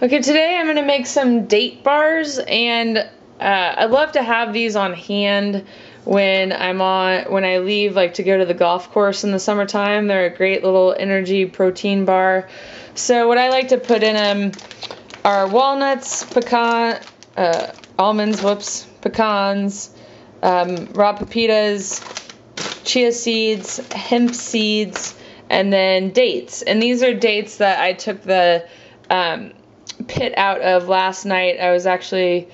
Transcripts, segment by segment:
Okay, today I'm going to make some date bars, and I love to have these on hand when I leave, like to go to the golf course in the summertime. They're a great little energy protein bar. So what I like to put in them are walnuts, almonds, pecans, raw pepitas, chia seeds, hemp seeds, and then dates. And these are dates that I took the pit out of last night. I was actually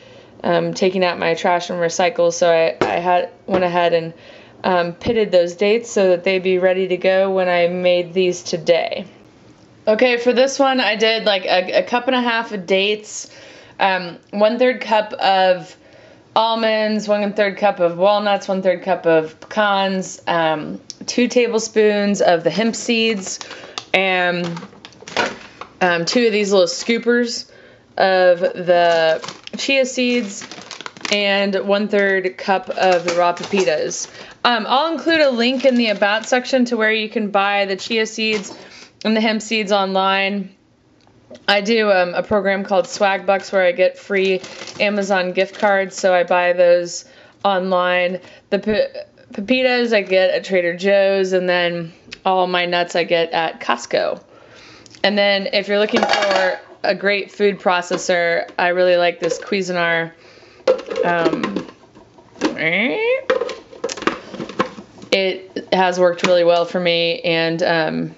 taking out my trash and recycle, so I went ahead and pitted those dates so that they'd be ready to go when I made these today. Okay, for this one I did like a cup and a half of dates, 1/3 cup of almonds, 1/3 cup of walnuts, 1/3 cup of pecans, 2 tablespoons of the hemp seeds, and 2 of these little scoopers of the chia seeds, and 1/3 cup of the raw pepitas. I'll include a link in the about section to where you can buy the chia seeds and the hemp seeds online. I do a program called Swag Bucks where I get free Amazon gift cards, so I buy those online. The pepitas I get at Trader Joe's, and then all my nuts I get at Costco. And then if you're looking for a great food processor, I really like this Cuisinart. It has worked really well for me, and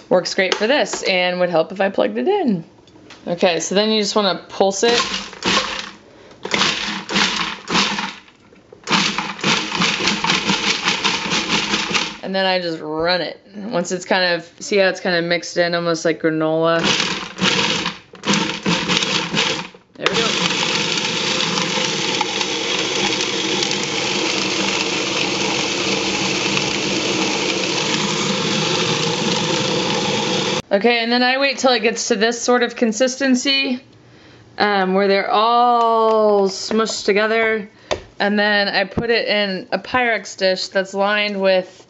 works great for this, and would help if I plugged it in. Okay, so then you just want to pulse it. And then I just run it. Once it's kind of, see how it's kind of mixed in, almost like granola. There we go. Okay, and then I wait till it gets to this sort of consistency, where they're all smushed together, and then I put it in a Pyrex dish that's lined with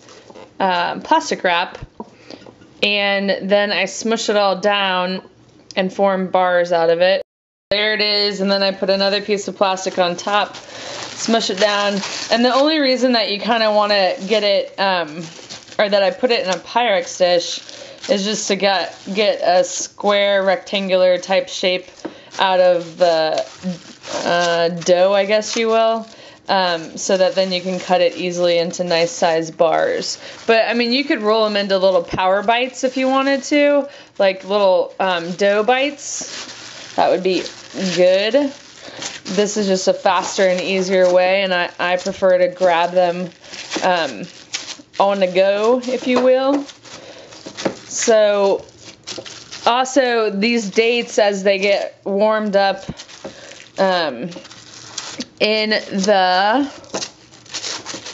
plastic wrap, and then I smush it all down and form bars out of it. There it is, and then I put another piece of plastic on top, smush it down, and the only reason that you kind of want to get it, or that I put it in a Pyrex dish, is just to get a square rectangular type shape out of the dough, I guess you will. So that then you can cut it easily into nice sized bars. But I mean, you could roll them into little power bites if you wanted to, like little dough bites. That would be good. This is just a faster and easier way, and I prefer to grab them on the go, if you will. So also these dates, as they get warmed up in the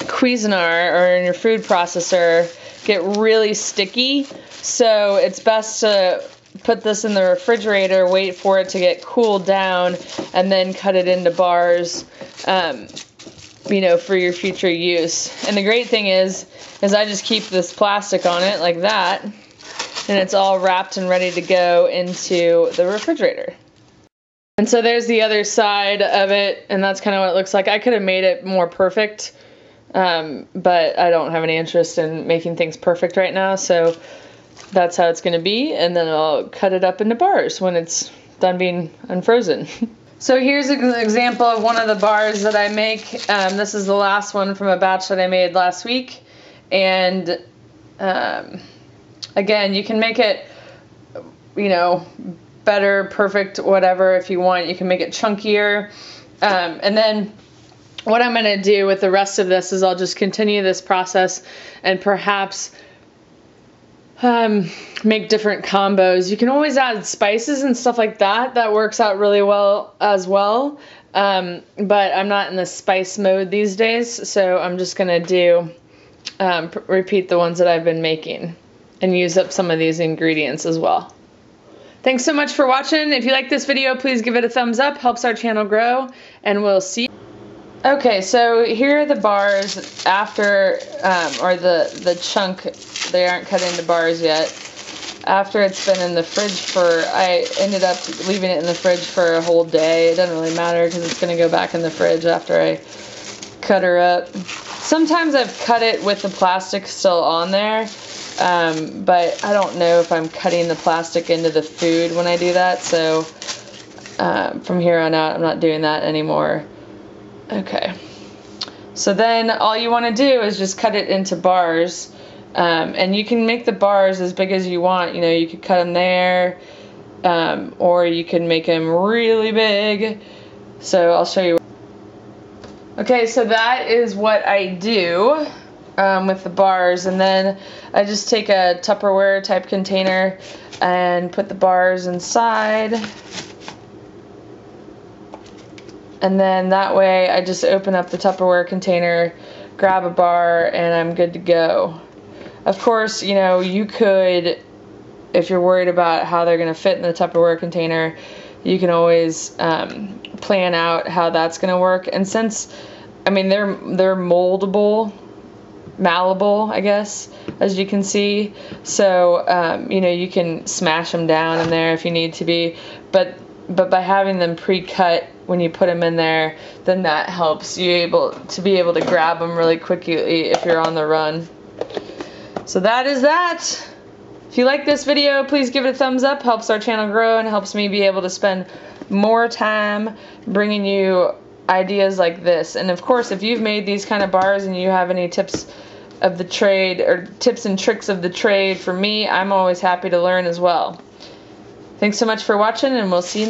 Cuisinart or in your food processor, get really sticky. So it's best to put this in the refrigerator, wait for it to get cooled down, and then cut it into bars, you know, for your future use. And the great thing is I just keep this plastic on it like that, and it's all wrapped and ready to go into the refrigerator. And so there's the other side of it, and that's kind of what it looks like. I could have made it more perfect, but I don't have any interest in making things perfect right now, so that's how it's going to be, and then I'll cut it up into bars when it's done being unfrozen. So here's an example of one of the bars that I make. This is the last one from a batch that I made last week, and again, you can make it, you know, better, perfect, whatever, if you want. You can make it chunkier. And then what I'm going to do with the rest of this is I'll just continue this process and perhaps make different combos. You can always add spices and stuff like that. That works out really well as well. But I'm not in the spice mode these days, so I'm just going to do repeat the ones that I've been making and use up some of these ingredients as well. Thanks so much for watching. If you like this video, please give it a thumbs up. Helps our channel grow, and we'll see you. Okay, so here are the bars after, or the chunk. They aren't cut into bars yet. after it's been in the fridge I ended up leaving it in the fridge for a whole day. It doesn't really matter because it's going to go back in the fridge after I cut her up. Sometimes I've cut it with the plastic still on there, but I don't know if I'm cutting the plastic into the food when I do that, so from here on out I'm not doing that anymore. Okay, so then all you want to do is just cut it into bars, and you can make the bars as big as you want. You know, you could cut them there, or you can make them really big. So I'll show you. Okay, so that is what I do with the bars, and then I just take a Tupperware type container and put the bars inside, and then that way I just open up the Tupperware container, grab a bar, and I'm good to go. Of course, you know, you could, if you're worried about how they're going to fit in the Tupperware container, you can always plan out how that's going to work. And since, I mean, they're moldable, malleable, I guess, as you can see. So, you know, you can smash them down in there if you need to be. But by having them pre-cut when you put them in there, then that helps you be able to grab them really quickly if you're on the run. So that is that. If you like this video, please give it a thumbs up. Helps our channel grow and helps me be able to spend more time bringing you ideas like this. And of course, if you've made these kind of bars and you have any tips of the trade or tips and tricks of the trade for me, I'm always happy to learn as well. Thanks so much for watching, and we'll see you next time.